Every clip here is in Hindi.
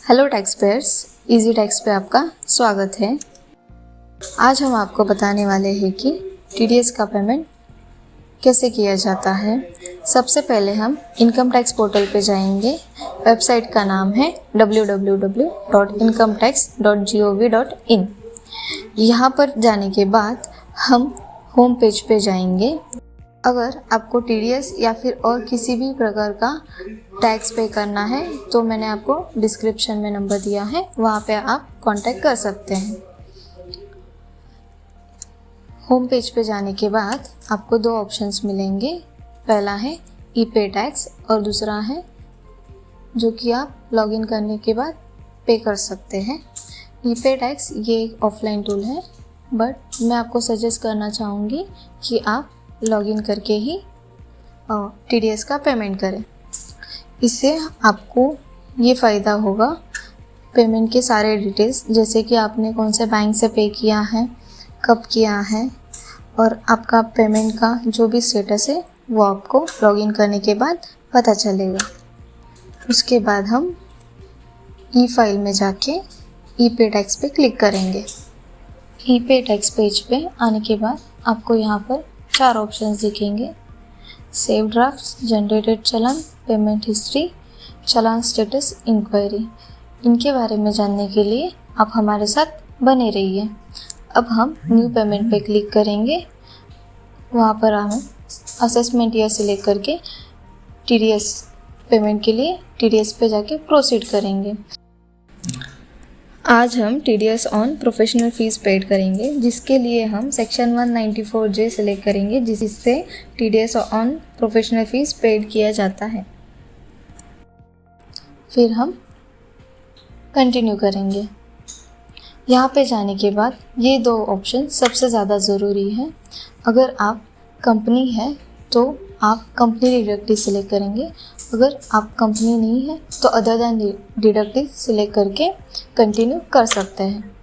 Hello tax payers, easy tax पे आपका स्वागत है। आज हम आपको बताने वाले हैं कि टीडीएस का पेमेंट कैसे किया जाता है। सबसे पहले हम इनकम टैक्स पोर्टल पे जाएंगे। वेबसाइट का नाम है www.incometax.gov.in। यहाँ पर जाने के बाद हम होम पेज पे जाएंगे। अगर आपको टीडीएस या फिर और किसी भी प्रकार का टैक्स पे करना है तो मैंने आपको डिस्क्रिप्शन में नंबर दिया है, वहाँ पे आप कांटेक्ट कर सकते हैं। होम पेज पे जाने के बाद आपको दो ऑप्शंस मिलेंगे। पहला है ई पे टैक्स और दूसरा है जो कि आप लॉगिन करने के बाद पे कर सकते हैं। ई पे टैक्स ये एक ऑफलाइन टूल है, बट मैं आपको सजेस्ट करना चाहूँगी कि आप लॉगिन करके ही टीडीएस का पेमेंट करें। इससे आपको ये फ़ायदा होगा, पेमेंट के सारे डिटेल्स जैसे कि आपने कौन से बैंक से पे किया है, कब किया है और आपका पेमेंट का जो भी स्टेटस है वो आपको लॉगिन करने के बाद पता चलेगा। उसके बाद हम ई फाइल में जाके ई पे टैक्स पे क्लिक करेंगे। ई पे टैक्स पेज पे आने के बाद आपको यहाँ पर 4 ऑप्शंस दिखेंगे। सेव ड्राफ्ट, जनरेटेड चालान, पेमेंट हिस्ट्री, चालान स्टेटस इंक्वायरी। इनके बारे में जानने के लिए आप हमारे साथ बने रहिए। अब हम न्यू पेमेंट पे क्लिक करेंगे। वहाँ पर हम असेसमेंट ईयर सिलेक्ट करके टीडीएस पेमेंट के लिए टीडीएस पे जाके प्रोसीड करेंगे। आज हम TDS on professional fees paid करेंगे, जिसके लिए हम सेक्शन 194J सिलेक्ट करेंगे, जिससे TDS on professional fees paid किया जाता है। फिर हम कंटिन्यू करेंगे। यहाँ पे जाने के बाद ये दो ऑप्शन सबसे ज़्यादा ज़रूरी है। अगर आप कंपनी है तो आप कंपनी डिडक्टिव सिलेक्ट करेंगे। अगर आप कंपनी नहीं है तो अदर दैन डिडक्टिव सिलेक्ट करके कंटिन्यू कर सकते हैं।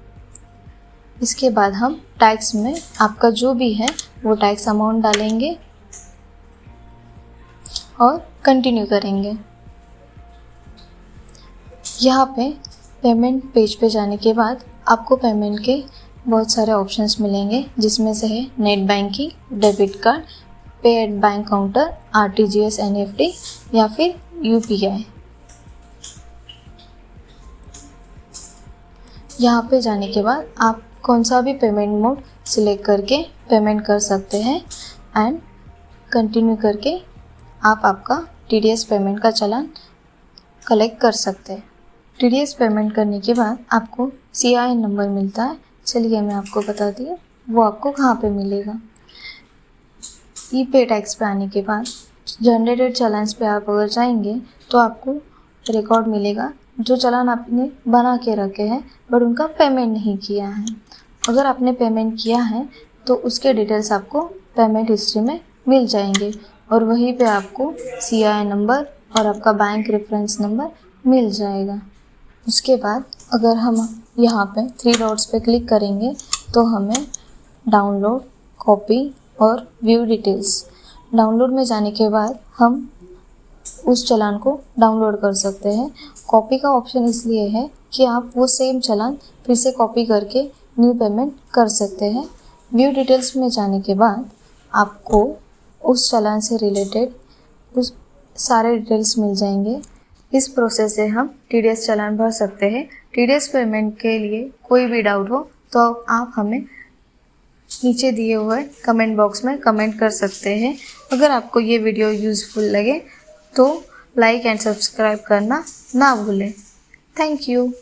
इसके बाद हम टैक्स में आपका जो भी है वो टैक्स अमाउंट डालेंगे और कंटिन्यू करेंगे। यहाँ पे पेमेंट पेज पे जाने के बाद आपको पेमेंट के बहुत सारे ऑप्शंस मिलेंगे, जिसमें से है नेट बैंकिंग, डेबिट कार्ड, पे at bank counter, RTGS, NEFT या फिर यूपीआई। यहाँ पे जाने के बाद आप कौन सा भी पेमेंट मोड सिलेक्ट करके पेमेंट कर सकते हैं एंड कंटिन्यू करके आप आपका टीडीएस पेमेंट का चालान कलेक्ट कर सकते हैं। टीडीएस पेमेंट करने के बाद आपको सीआईएन नंबर मिलता है। चलिए मैं आपको बता दी वो आपको कहाँ पे मिलेगा। ई पे टैक्स पे आने के बाद जनरेटेड चालान्स पे आप अगर जाएंगे तो आपको रिकॉर्ड मिलेगा जो चालान आपने बना के रखे हैं बट उनका पेमेंट नहीं किया है। अगर आपने पेमेंट किया है तो उसके डिटेल्स आपको पेमेंट हिस्ट्री में मिल जाएंगे और वहीं पे आपको सीआईएन नंबर और आपका बैंक रेफरेंस नंबर मिल जाएगा। उसके बाद अगर हम यहाँ पे 3 डॉट्स पे क्लिक करेंगे तो हमें डाउनलोड, कॉपी और व्यू डिटेल्स, डाउनलोड में जाने के बाद हम उस चालान को डाउनलोड कर सकते हैं। कॉपी का ऑप्शन इसलिए है कि आप वो सेम चालान फिर से कॉपी करके न्यू पेमेंट कर सकते हैं। व्यू डिटेल्स में जाने के बाद आपको उस चालान से रिलेटेड उस सारे डिटेल्स मिल जाएंगे। इस प्रोसेस से हम टीडीएस चालान भर सकते हैं। टीडीएस पेमेंट के लिए कोई भी डाउट हो तो आप हमें नीचे दिए हुए कमेंट बॉक्स में कमेंट कर सकते हैं। अगर आपको ये वीडियो यूज़फुल लगे तो लाइक एंड सब्सक्राइब करना ना भूलें। Thank you.